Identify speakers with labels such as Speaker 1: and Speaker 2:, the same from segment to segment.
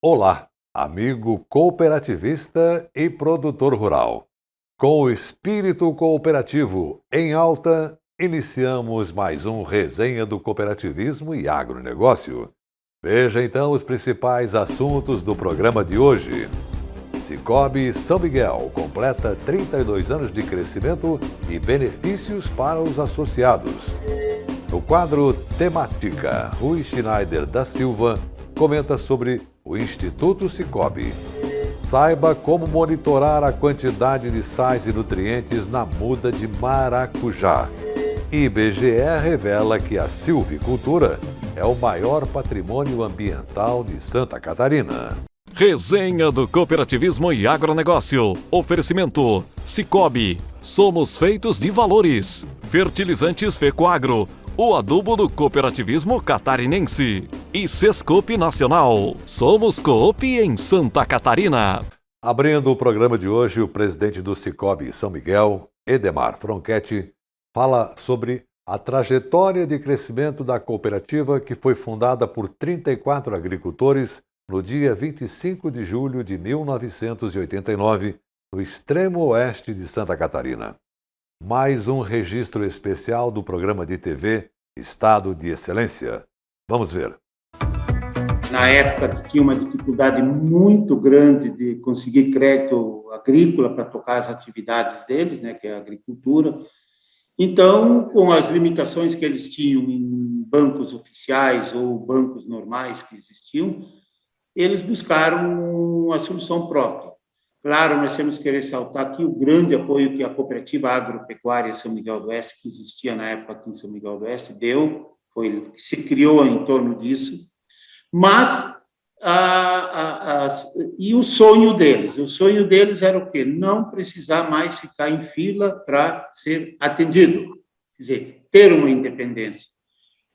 Speaker 1: Olá, amigo cooperativista e produtor rural. Com o espírito cooperativo em alta, iniciamos mais um Resenha do Cooperativismo e Agronegócio. Veja então os principais assuntos do programa de hoje. Cicobi São Miguel completa 32 anos de crescimento e benefícios para os associados. No quadro Temática, Rui Schneider da Silva comenta sobre o Instituto Cicobi. Saiba como monitorar a quantidade de sais e nutrientes na muda de maracujá. IBGE revela que a silvicultura é o maior patrimônio ambiental de Santa Catarina.
Speaker 2: Resenha do Cooperativismo e Agronegócio. Oferecimento Cicobi. Somos feitos de valores. Fertilizantes Fecoagro. O adubo do cooperativismo catarinense. E Sescope Nacional. Somos Coop em Santa Catarina.
Speaker 1: Abrindo o programa de hoje, o presidente do Cicobi São Miguel, Edemar Fronchetti, fala sobre a trajetória de crescimento da cooperativa que foi fundada por 34 agricultores no dia 25 de julho de 1989, no extremo oeste de Santa Catarina. Mais um registro especial do programa de TV Estado de Excelência. Vamos ver.
Speaker 3: Na época tinha uma dificuldade muito grande de conseguir crédito agrícola para tocar as atividades deles, né, que é a agricultura. Então, com as limitações que eles tinham em bancos oficiais ou bancos normais que existiam, eles buscaram a solução própria. Claro, nós temos que ressaltar aqui o grande apoio que a Cooperativa Agropecuária São Miguel do Oeste, que existia na época aqui em São Miguel do Oeste, se criou em torno disso, mas e o sonho deles era o quê? Não precisar mais ficar em fila para ser atendido, quer dizer, ter uma independência.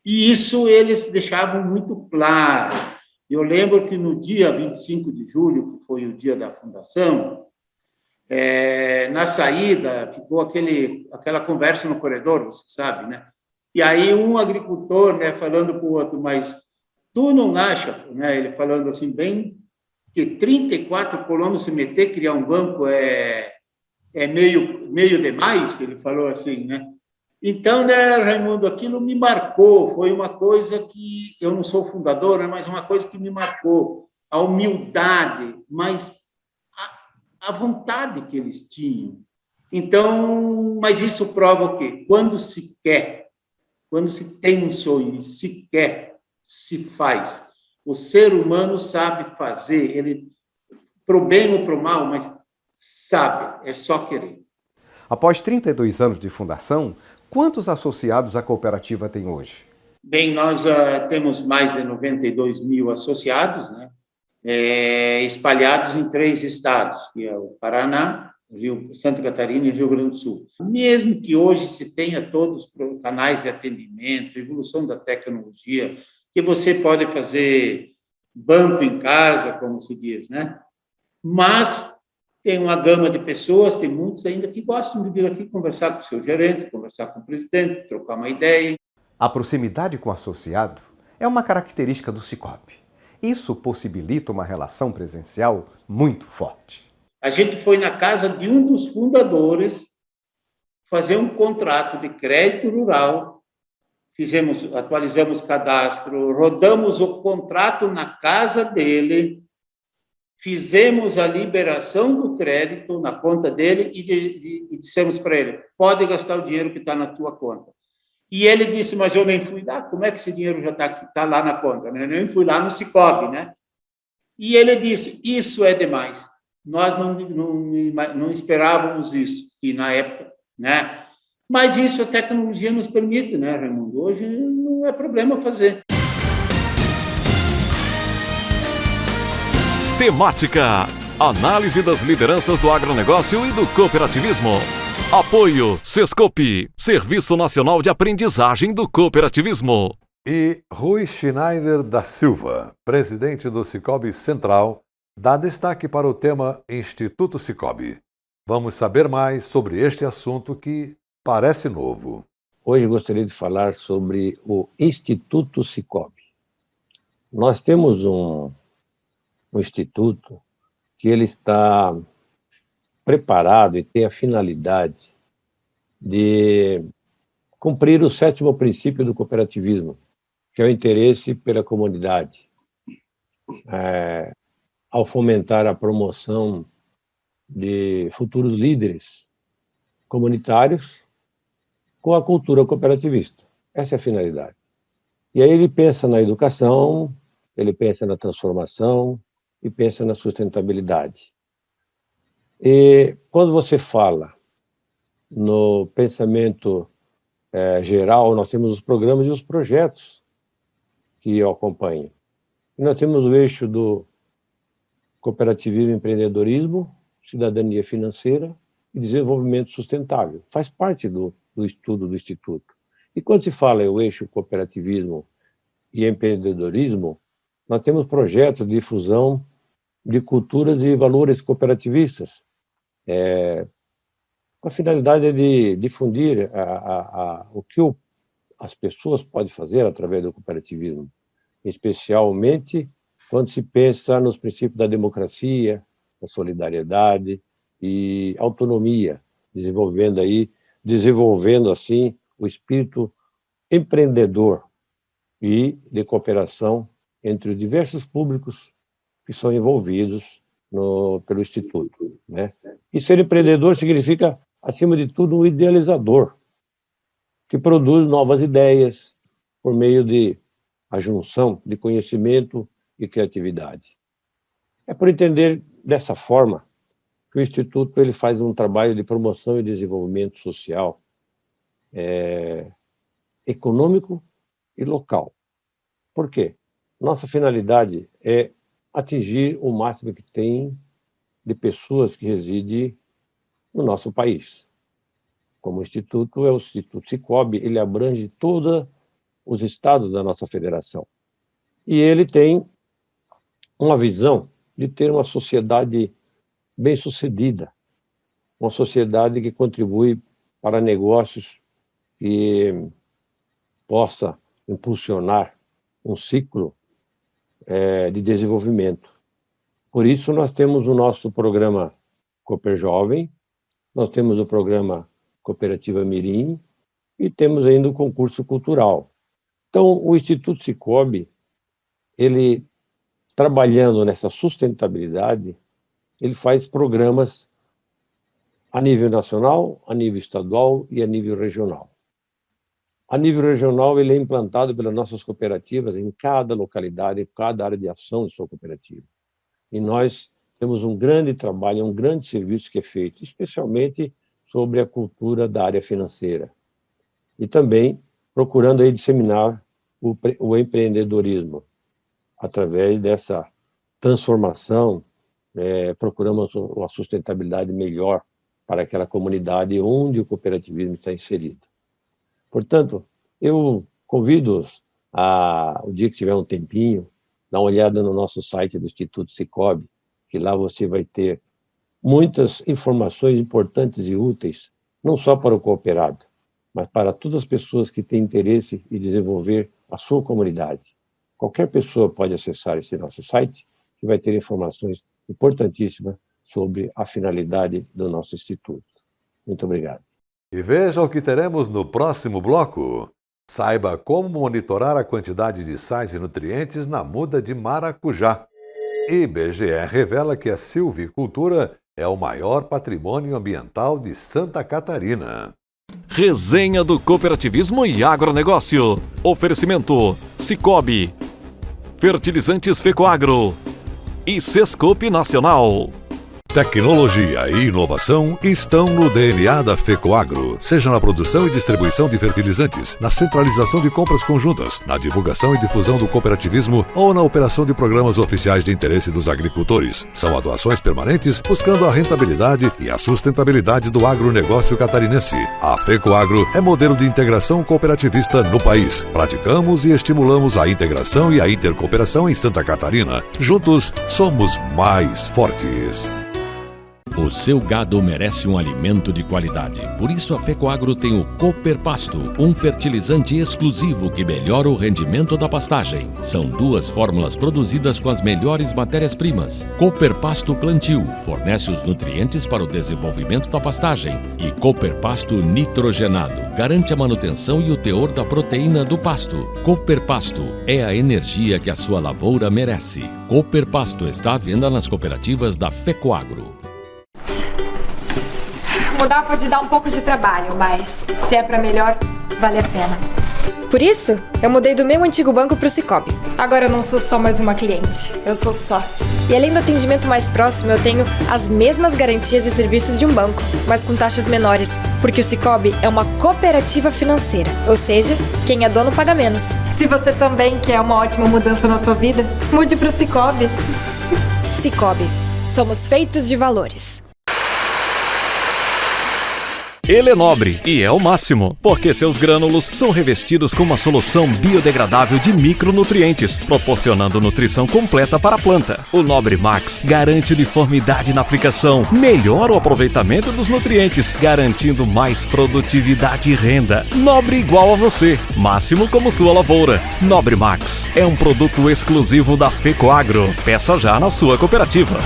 Speaker 3: E isso eles deixavam muito claro. Eu lembro que no dia 25 de julho, que foi o dia da fundação, na saída ficou aquela conversa no corredor, você sabe, né? E aí um agricultor, né, falando para o outro, mas tu não acha, né, ele falando assim, bem, que 34 colonos se meter, criar um banco é meio demais, ele falou assim, né? Então, né, Raimundo, aquilo me marcou, foi uma coisa que, eu não sou fundador, né, mas uma coisa que me marcou, a humildade, mas a vontade que eles tinham. Então, mas isso prova o quê? Quando se quer, quando se tem um sonho e se quer, se faz. O ser humano sabe fazer, ele, pro bem ou pro mal, mas sabe, é só querer.
Speaker 4: Após 32 anos de fundação, quantos associados a cooperativa tem hoje?
Speaker 3: Bem, nós temos mais de 92 mil associados, né? Espalhados em 3 estados, que é o Paraná, Santa Catarina e Rio Grande do Sul. Mesmo que hoje se tenha todos os canais de atendimento, evolução da tecnologia, que você pode fazer banco em casa, como se diz, né? Mas tem uma gama de pessoas, tem muitos ainda que gostam de vir aqui conversar com o seu gerente, conversar com o presidente, trocar uma ideia.
Speaker 4: A proximidade com o associado é uma característica do Cicobi. Isso possibilita uma relação presencial muito forte.
Speaker 3: A gente foi na casa de um dos fundadores fazer um contrato de crédito rural, atualizamos o cadastro, rodamos o contrato na casa dele, fizemos a liberação do crédito na conta dele e dissemos para ele, pode gastar o dinheiro que está na tua conta. E ele disse, mas eu nem fui lá, como é que esse dinheiro já está lá na conta? Eu nem fui lá no Cicobi, né? E ele disse, isso é demais. Nós não esperávamos isso, que na época, né? Mas isso a tecnologia nos permite, né, Raimundo? Hoje não é problema fazer.
Speaker 2: Temática. Análise das lideranças do agronegócio e do cooperativismo. Apoio Sescope, Serviço Nacional de Aprendizagem do Cooperativismo.
Speaker 1: E Rui Schneider da Silva, presidente do Cicobi Central, dá destaque para o tema Instituto Cicobi. Vamos saber mais sobre este assunto que parece novo.
Speaker 5: Hoje eu gostaria de falar sobre o Instituto Cicobi. Nós temos um instituto que ele está preparado e tem a finalidade de cumprir o 7º princípio do cooperativismo, que é o interesse pela comunidade, ao fomentar a promoção de futuros líderes comunitários com a cultura cooperativista. Essa é a finalidade. E aí ele pensa na educação, ele pensa na transformação e pensa na sustentabilidade. E quando você fala no pensamento geral, nós temos os programas e os projetos que eu acompanho. E nós temos o eixo do cooperativismo e empreendedorismo, cidadania financeira e desenvolvimento sustentável. Faz parte do estudo do Instituto. E quando se fala em o eixo cooperativismo e empreendedorismo, nós temos projetos de difusão de culturas e valores cooperativistas, com a finalidade de difundir o que as pessoas podem fazer através do cooperativismo, especialmente quando se pensa nos princípios da democracia, da solidariedade e autonomia, desenvolvendo assim o espírito empreendedor e de cooperação entre os diversos públicos que são envolvidos pelo Instituto, né? E ser empreendedor significa, acima de tudo, um idealizador, que produz novas ideias por meio de a junção de conhecimento e criatividade. É por entender dessa forma que o Instituto ele faz um trabalho de promoção e desenvolvimento social, econômico e local. Por quê? Nossa finalidade é atingir o máximo que tem de pessoas que residem no nosso país. Como o Instituto é o Instituto Cicobi, ele abrange todos os estados da nossa federação. E ele tem uma visão de ter uma sociedade bem-sucedida, uma sociedade que contribui para negócios que possa impulsionar um ciclo de desenvolvimento. Por isso, nós temos o nosso programa Cooper Jovem, nós temos o programa Cooperativa Mirim e temos ainda o concurso cultural. Então, o Instituto Cicobi, ele, trabalhando nessa sustentabilidade, ele faz programas a nível nacional, a nível estadual e a nível regional. A nível regional, ele é implantado pelas nossas cooperativas em cada localidade, em cada área de ação de sua cooperativa. E nós temos um grande trabalho, um grande serviço que é feito, especialmente sobre a cultura da área financeira. E também procurando aí disseminar o empreendedorismo. Através dessa transformação, procuramos uma sustentabilidade melhor para aquela comunidade onde o cooperativismo está inserido. Portanto, eu convido-os o dia que tiver um tempinho, dar uma olhada no nosso site do Instituto Cicobi, que lá você vai ter muitas informações importantes e úteis, não só para o cooperado, mas para todas as pessoas que têm interesse em desenvolver a sua comunidade. Qualquer pessoa pode acessar esse nosso site, que vai ter informações importantíssimas sobre a finalidade do nosso Instituto. Muito obrigado.
Speaker 1: E veja o que teremos no próximo bloco. Saiba como monitorar a quantidade de sais e nutrientes na muda de maracujá. IBGE revela que a silvicultura é o maior patrimônio ambiental de Santa Catarina.
Speaker 2: Resenha do Cooperativismo e Agronegócio. Oferecimento Cicobi, Fertilizantes Fecoagro e Sescope Nacional.
Speaker 1: Tecnologia e inovação estão no DNA da Fecoagro, seja na produção e distribuição de fertilizantes, na centralização de compras conjuntas, na divulgação e difusão do cooperativismo ou na operação de programas oficiais de interesse dos agricultores. São atuações permanentes buscando a rentabilidade e a sustentabilidade do agronegócio catarinense. A Fecoagro é modelo de integração cooperativista no país. Praticamos e estimulamos a integração e a intercooperação em Santa Catarina. Juntos, somos mais fortes.
Speaker 6: O seu gado merece um alimento de qualidade. Por isso a Fecoagro tem o Cooper Pasto, um fertilizante exclusivo que melhora o rendimento da pastagem. São 2 fórmulas produzidas com as melhores matérias-primas. Cooper Pasto Plantio fornece os nutrientes para o desenvolvimento da pastagem. E Cooper Pasto Nitrogenado garante a manutenção e o teor da proteína do pasto. Cooper Pasto é a energia que a sua lavoura merece. Cooper Pasto está à venda nas cooperativas da Fecoagro.
Speaker 7: Mudar pode dar um pouco de trabalho, mas se é pra melhor, vale a pena. Por isso, eu mudei do meu antigo banco pro Sicoob. Agora eu não sou só mais uma cliente, eu sou sócio. E além do atendimento mais próximo, eu tenho as mesmas garantias e serviços de um banco, mas com taxas menores, porque o Sicoob é uma cooperativa financeira, ou seja, quem é dono paga menos. Se você também quer uma ótima mudança na sua vida, mude pro Sicoob. Sicoob, somos feitos de valores.
Speaker 2: Ele é nobre e é o máximo, porque seus grânulos são revestidos com uma solução biodegradável de micronutrientes, proporcionando nutrição completa para a planta. O Nobre Max garante uniformidade na aplicação, melhora o aproveitamento dos nutrientes, garantindo mais produtividade e renda. Nobre igual a você, máximo como sua lavoura. Nobre Max é um produto exclusivo da Fecoagro. Peça já na sua cooperativa.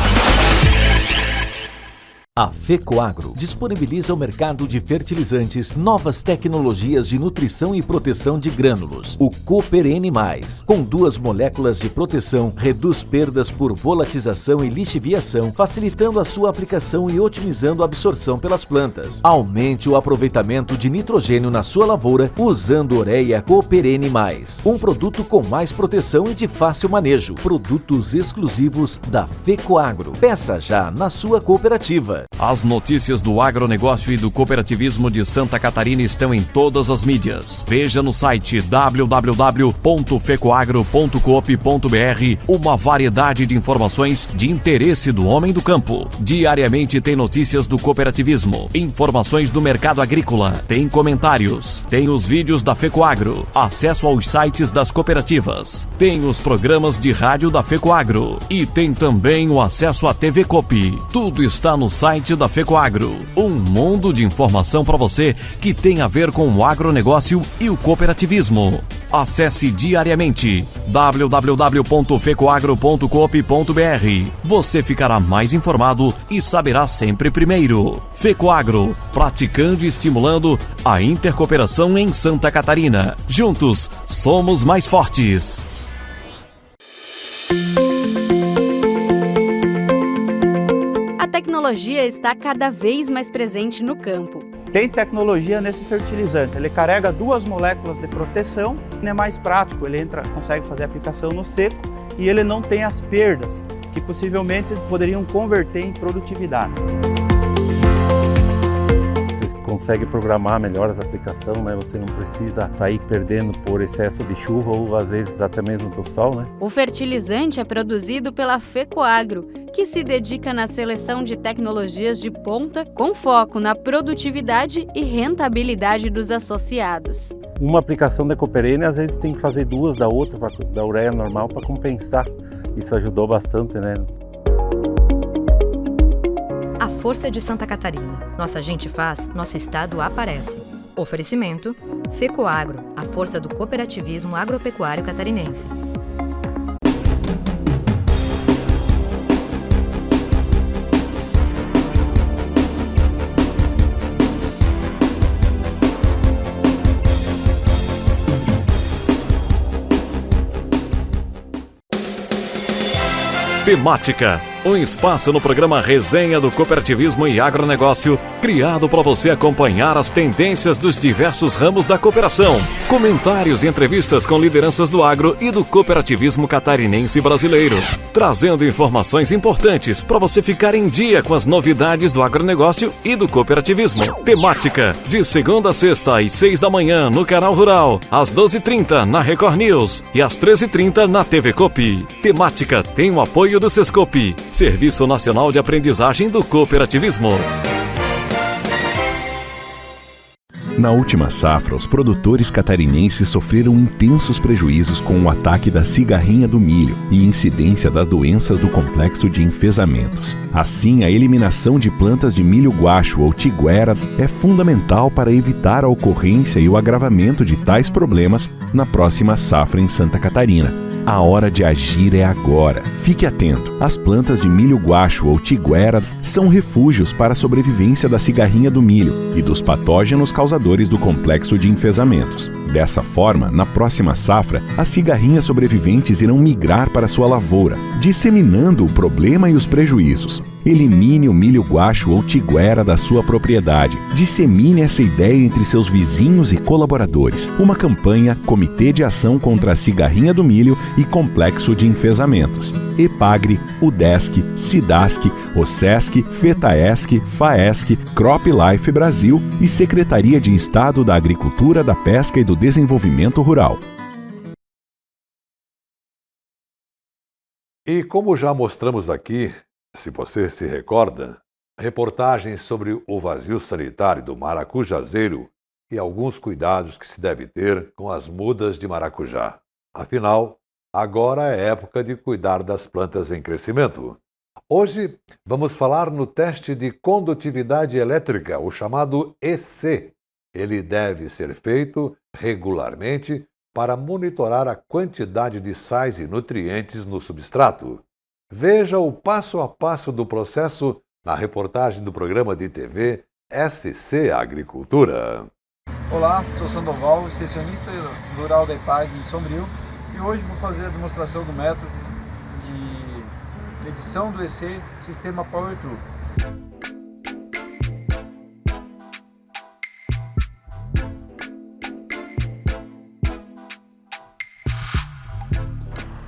Speaker 8: A Fecoagro disponibiliza ao mercado de fertilizantes novas tecnologias de nutrição e proteção de grânulos. O Cooper N+, com 2 moléculas de proteção, reduz perdas por volatização e lixiviação, facilitando a sua aplicação e otimizando a absorção pelas plantas. Aumente o aproveitamento de nitrogênio na sua lavoura usando Ureia Cooper N+, um produto com mais proteção e de fácil manejo. Produtos exclusivos da Fecoagro. Peça já na sua cooperativa.
Speaker 2: As notícias do agronegócio e do cooperativismo de Santa Catarina estão em todas as mídias. Veja no site www.fecoagro.coop.br uma variedade de informações de interesse do homem do campo. Diariamente tem notícias do cooperativismo, informações do mercado agrícola, tem comentários, tem os vídeos da Fecoagro, acesso aos sites das cooperativas, tem os programas de rádio da Fecoagro e tem também o acesso à TV Coop. Tudo está no site da Fecoagro, um mundo de informação para você que tem a ver com o agronegócio e o cooperativismo. Acesse diariamente www.fecoagro.coop.br. Você ficará mais informado e saberá sempre primeiro. Fecoagro, praticando e estimulando a intercooperação em Santa Catarina. Juntos, somos mais fortes.
Speaker 9: A tecnologia está cada vez mais presente no campo.
Speaker 10: Tem tecnologia nesse fertilizante, ele carrega 2 moléculas de proteção, é mais prático, ele consegue fazer a aplicação no seco e ele não tem as perdas que possivelmente poderiam converter em produtividade.
Speaker 11: Você consegue programar melhor as aplicações, né? Você não precisa sair perdendo por excesso de chuva ou às vezes até mesmo do sol, né?
Speaker 9: O fertilizante é produzido pela Fecoagro, que se dedica na seleção de tecnologias de ponta com foco na produtividade e rentabilidade dos associados.
Speaker 11: Uma aplicação da Cooper N, às vezes tem que fazer 2 da outra, da ureia normal, para compensar. Isso ajudou bastante, né?
Speaker 12: A força de Santa Catarina. Nossa gente faz, nosso estado aparece. Oferecimento: Fecoagro, a força do cooperativismo agropecuário catarinense.
Speaker 2: Temática, um espaço no programa Resenha do Cooperativismo e Agronegócio, criado para você acompanhar as tendências dos diversos ramos da cooperação. Comentários e entrevistas com lideranças do agro e do cooperativismo catarinense e brasileiro, trazendo informações importantes para você ficar em dia com as novidades do agronegócio e do cooperativismo. Temática, de segunda a sexta às 6 da manhã no Canal Rural, às 12h30 na Record News e às 13h30 na TV Coop. Temática tem o apoio do Sescope, Serviço Nacional de Aprendizagem do Cooperativismo.
Speaker 13: Na última safra, os produtores catarinenses sofreram intensos prejuízos com o ataque da cigarrinha do milho e incidência das doenças do complexo de enfesamentos. Assim, a eliminação de plantas de milho guacho ou tigueras é fundamental para evitar a ocorrência e o agravamento de tais problemas na próxima safra em Santa Catarina. A hora de agir é agora. Fique atento. As plantas de milho guacho ou tigueras são refúgios para a sobrevivência da cigarrinha do milho e dos patógenos causadores do complexo de enfesamentos. Dessa forma, na próxima safra, as cigarrinhas sobreviventes irão migrar para sua lavoura, disseminando o problema e os prejuízos. Elimine o milho guacho ou tiguera da sua propriedade. Dissemine essa ideia entre seus vizinhos e colaboradores. Uma campanha Comitê de Ação contra a Cigarrinha do Milho e Complexo de Enfesamentos. EPAGRE, UDESC, SIDASC, OSESC, FETAESC, FAESC, CropLife Brasil e Secretaria de Estado da Agricultura, da Pesca e do Desenvolvimento Rural.
Speaker 1: E como já mostramos aqui, se você se recorda, reportagens sobre o vazio sanitário do maracujazeiro e alguns cuidados que se deve ter com as mudas de maracujá. Afinal, agora é época de cuidar das plantas em crescimento. Hoje vamos falar no teste de condutividade elétrica, o chamado EC. Ele deve ser feito regularmente para monitorar a quantidade de sais e nutrientes no substrato. Veja o passo a passo do processo na reportagem do programa de TV SC Agricultura.
Speaker 14: Olá, sou Sandoval, extensionista rural da EPAG em Sombrio, e hoje vou fazer a demonstração do método de medição do EC Sistema Power True.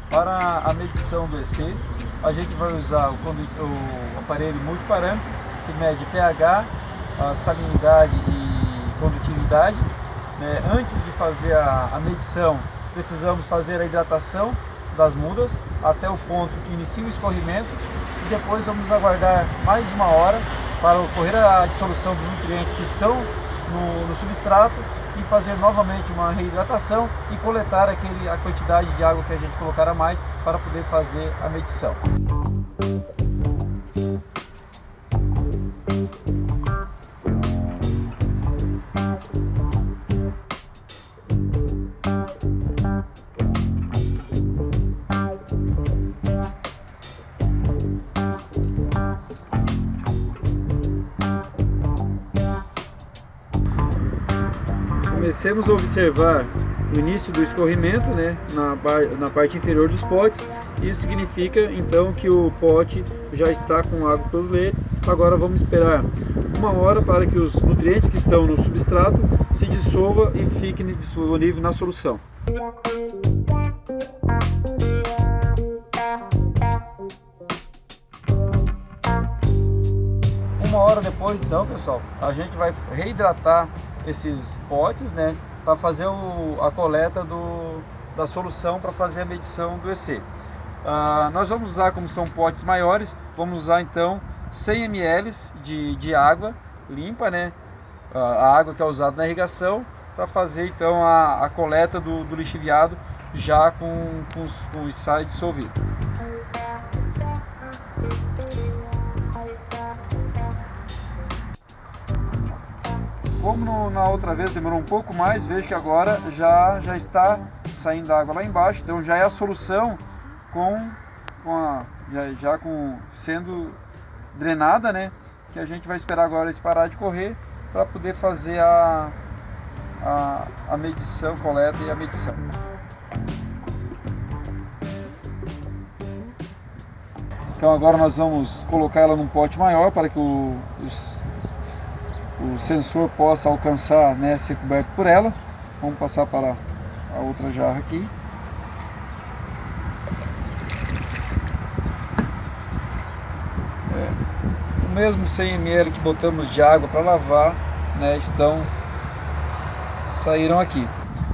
Speaker 14: Para a medição do EC, a gente vai usar o aparelho multiparâmetro, que mede pH, a salinidade e condutividade. Antes de fazer a medição, precisamos fazer a hidratação das mudas até o ponto que inicia o escorrimento, e depois vamos aguardar mais 1 hora para ocorrer a dissolução dos nutrientes que estão no substrato e fazer novamente uma reidratação e coletar a quantidade de água que a gente colocar a mais para poder fazer a medição. Comecemos a observar o início do escorrimento, na parte inferior dos potes. Isso significa então que o pote já está com água todo ele. Agora vamos esperar 1 hora para que os nutrientes que estão no substrato se dissolvam e fiquem disponíveis na solução. Uma hora depois, então, pessoal, a gente vai reidratar esses potes, para fazer a coleta da solução para fazer a medição do EC. Nós vamos usar, como são potes maiores, vamos usar então 100 ml de água limpa, a água que é usada na irrigação, para fazer então a coleta do lixiviado já com os sais dissolvidos. Como na outra vez demorou um pouco mais, vejo que agora já está saindo a água lá embaixo, então já é a solução sendo drenada, que a gente vai esperar agora eles parar de correr para poder fazer a medição, coleta e a medição. Então agora nós vamos colocar ela num pote maior para que o sensor possa alcançar, ser coberto por ela. Vamos passar para a outra jarra aqui. O mesmo 100 ml que botamos de água para lavar, saíram aqui.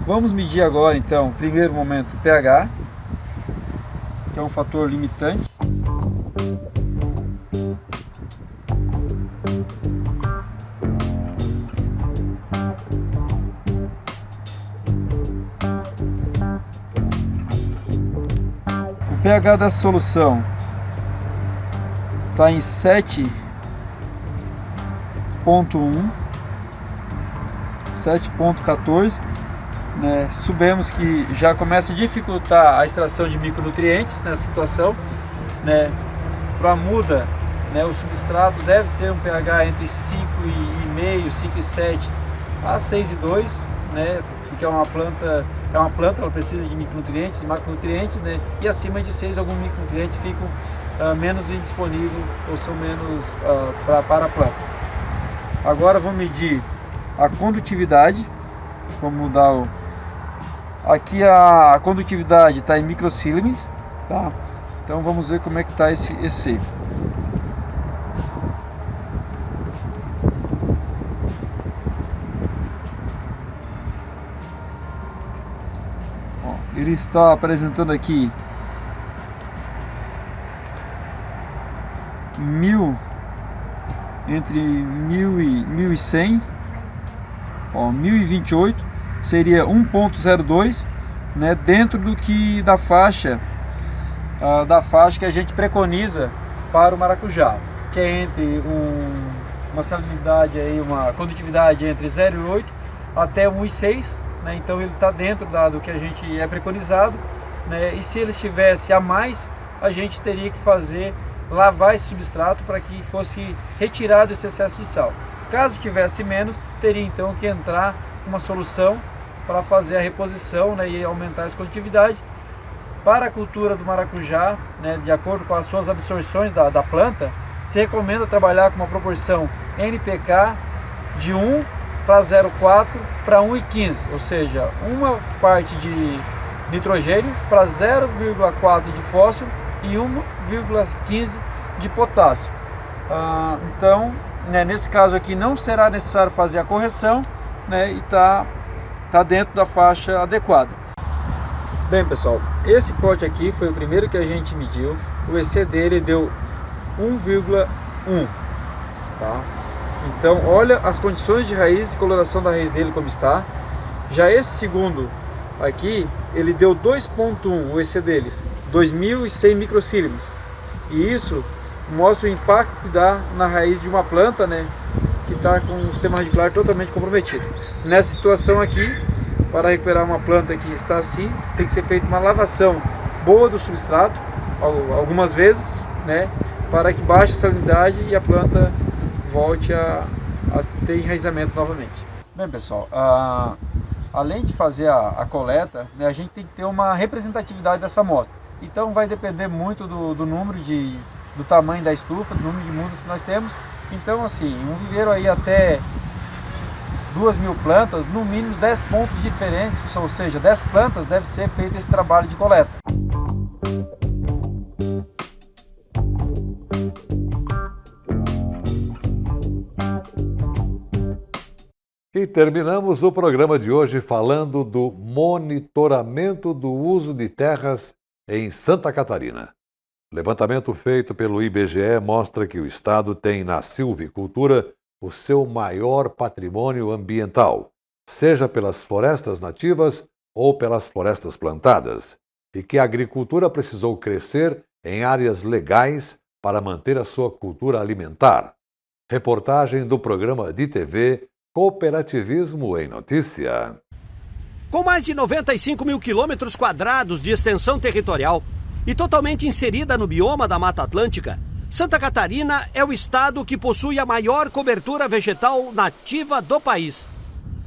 Speaker 14: Vamos medir agora então, primeiro momento, o pH, que é um fator limitante. pH dessa solução está em 7.1, 7.14, né? Sabemos que já começa a dificultar a extração de micronutrientes nessa situação, né? Para a muda, né, o substrato deve ter um pH entre 5,5, 5,7 a 6,2, né? Porque é uma planta, ela precisa de micronutrientes, de macronutrientes, né? E acima de 6 alguns micronutrientes ficam menos indisponíveis ou são menos para a planta. Agora vamos medir a condutividade. Vamos mudar aqui a condutividade está em microsílimes, tá? Então vamos ver como é que está esse seco. Ele está apresentando aqui 1000, entre 1000 e 1100, 1028 seria 1.02, né, dentro do que da faixa que a gente preconiza para o maracujá, que é entre uma salinidade aí, uma condutividade entre 0,8 até 1,6. Né, então ele está dentro do que a gente é preconizado, né, e se ele estivesse a mais, a gente teria que lavar esse substrato para que fosse retirado esse excesso de sal. Caso tivesse menos, teria então que entrar uma solução para fazer a reposição, né, e aumentar essa condutividade. Para a cultura do maracujá, né, de acordo com as suas absorções da planta, se recomenda trabalhar com uma proporção NPK de 1 para 0,4 para 1,15, ou seja, uma parte de nitrogênio para 0,4 de fósforo e 1,15 de potássio. Então, né, nesse caso aqui não será necessário fazer a correção, né, e está dentro da faixa adequada. Bem, pessoal, esse pote aqui foi o primeiro que a gente mediu. O EC dele deu 1,1, tá? Então, olha as condições de raiz e coloração da raiz dele como está. Já esse segundo aqui, ele deu 2,1, o EC dele, 2.100 microsílimes. E isso mostra o impacto que dá na raiz de uma planta, né, que está com o sistema radicular totalmente comprometido. Nessa situação aqui, para recuperar uma planta que está assim, tem que ser feita uma lavação boa do substrato, algumas vezes, né, para que baixe a salinidade e a planta volte a ter enraizamento novamente. Bem, pessoal, além de fazer a coleta, né, a gente tem que ter uma representatividade dessa amostra. Então vai depender muito do número do tamanho da estufa, do número de mudas que nós temos. Então, assim, um viveiro aí até 2.000 plantas, no mínimo 10 pontos diferentes, ou seja, 10 plantas deve ser feito esse trabalho de coleta.
Speaker 1: E terminamos o programa de hoje falando do monitoramento do uso de terras em Santa Catarina. O levantamento feito pelo IBGE mostra que o estado tem na silvicultura o seu maior patrimônio ambiental, seja pelas florestas nativas ou pelas florestas plantadas, e que a agricultura precisou crescer em áreas legais para manter a sua cultura alimentar. Reportagem do programa de TV Cooperativismo em Notícia.
Speaker 15: Com mais de 95 mil quilômetros quadrados de extensão territorial e totalmente inserida no bioma da Mata Atlântica, Santa Catarina é o estado que possui a maior cobertura vegetal nativa do país.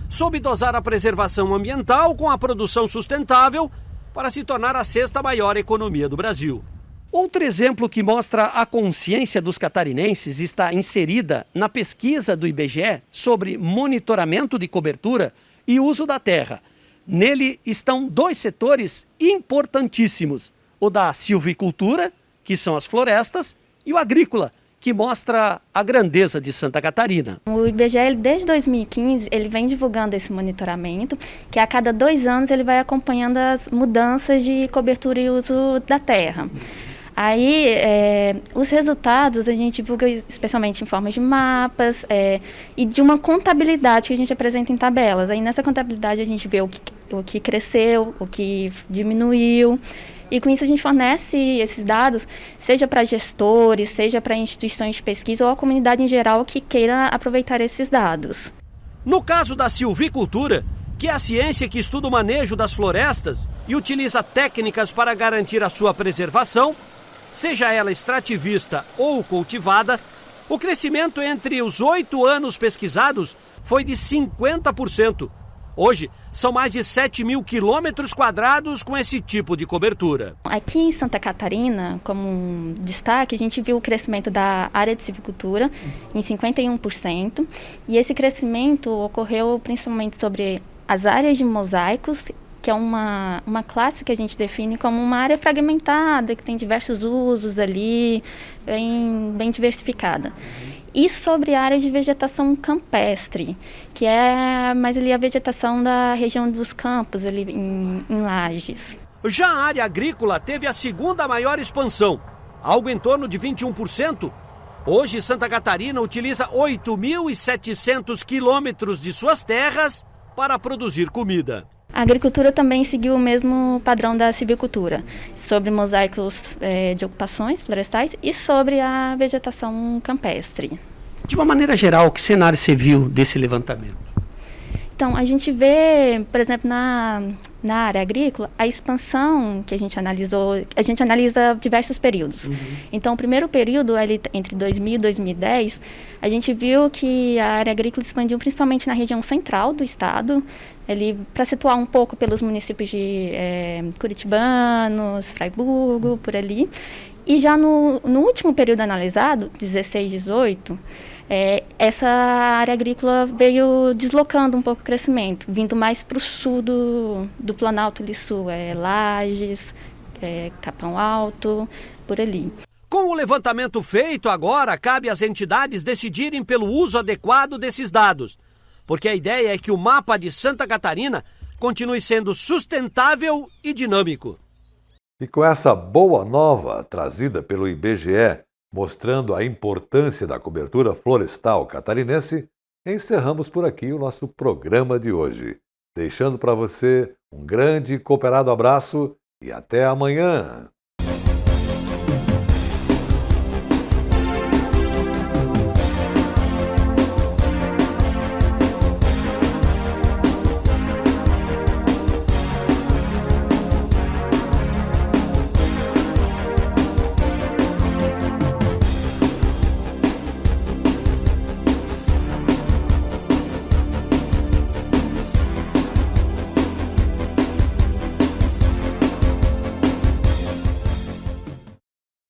Speaker 15: Soube dosar a preservação ambiental com a produção sustentável para se tornar a sexta maior economia do Brasil. Outro exemplo que mostra a consciência dos catarinenses está inserida na pesquisa do IBGE sobre monitoramento de cobertura e uso da terra. Nele estão dois setores importantíssimos: o da silvicultura, que são as florestas, e o agrícola, que mostra a grandeza de Santa Catarina.
Speaker 16: O IBGE, desde 2015, ele vem divulgando esse monitoramento, que a cada 2 anos ele vai acompanhando as mudanças de cobertura e uso da terra. Aí, os resultados a gente divulga especialmente em forma de mapas e de uma contabilidade que a gente apresenta em tabelas. Aí, nessa contabilidade, a gente vê o que cresceu, o que diminuiu. E com isso a gente fornece esses dados, seja para gestores, seja para instituições de pesquisa ou a comunidade em geral que queira aproveitar esses dados.
Speaker 15: No caso da silvicultura, que é a ciência que estuda o manejo das florestas e utiliza técnicas para garantir a sua preservação, seja ela extrativista ou cultivada, o crescimento entre os 8 anos pesquisados foi de 50%. Hoje, são mais de 7 mil quilômetros quadrados com esse tipo de cobertura.
Speaker 16: Aqui em Santa Catarina, como um destaque, a gente viu o crescimento da área de silvicultura em 51%. E esse crescimento ocorreu principalmente sobre as áreas de mosaicos, que é uma classe que a gente define como uma área fragmentada, que tem diversos usos ali, bem diversificada. E sobre a área de vegetação campestre, que é mais ali a vegetação da região dos campos, ali em Lages.
Speaker 15: Já a área agrícola teve a segunda maior expansão, algo em torno de 21%. Hoje, Santa Catarina utiliza 8.700 quilômetros de suas terras para produzir comida.
Speaker 16: A agricultura também seguiu o mesmo padrão da silvicultura, sobre mosaicos de ocupações florestais e sobre a vegetação campestre.
Speaker 17: De uma maneira geral, que cenário você viu desse levantamento?
Speaker 16: Então, a gente vê, por exemplo, na área agrícola, a expansão que a gente analisa diversos períodos. Então, o primeiro período, ali, entre 2000 e 2010, a gente viu que a área agrícola expandiu principalmente na região central do estado, para situar um pouco pelos municípios de Curitibanos, Fraiburgo, por ali. E já no último período analisado, 16, 18, essa área agrícola veio deslocando um pouco o crescimento, vindo mais para o sul do Planalto ali sul, Lages, Capão Alto, por ali.
Speaker 15: Com o levantamento feito agora, cabe às entidades decidirem pelo uso adequado desses dados, porque a ideia é que o mapa de Santa Catarina continue sendo sustentável e dinâmico.
Speaker 1: E com essa boa nova trazida pelo IBGE, mostrando a importância da cobertura florestal catarinense, encerramos por aqui o nosso programa de hoje. Deixando para você um grande e cooperado abraço e até amanhã!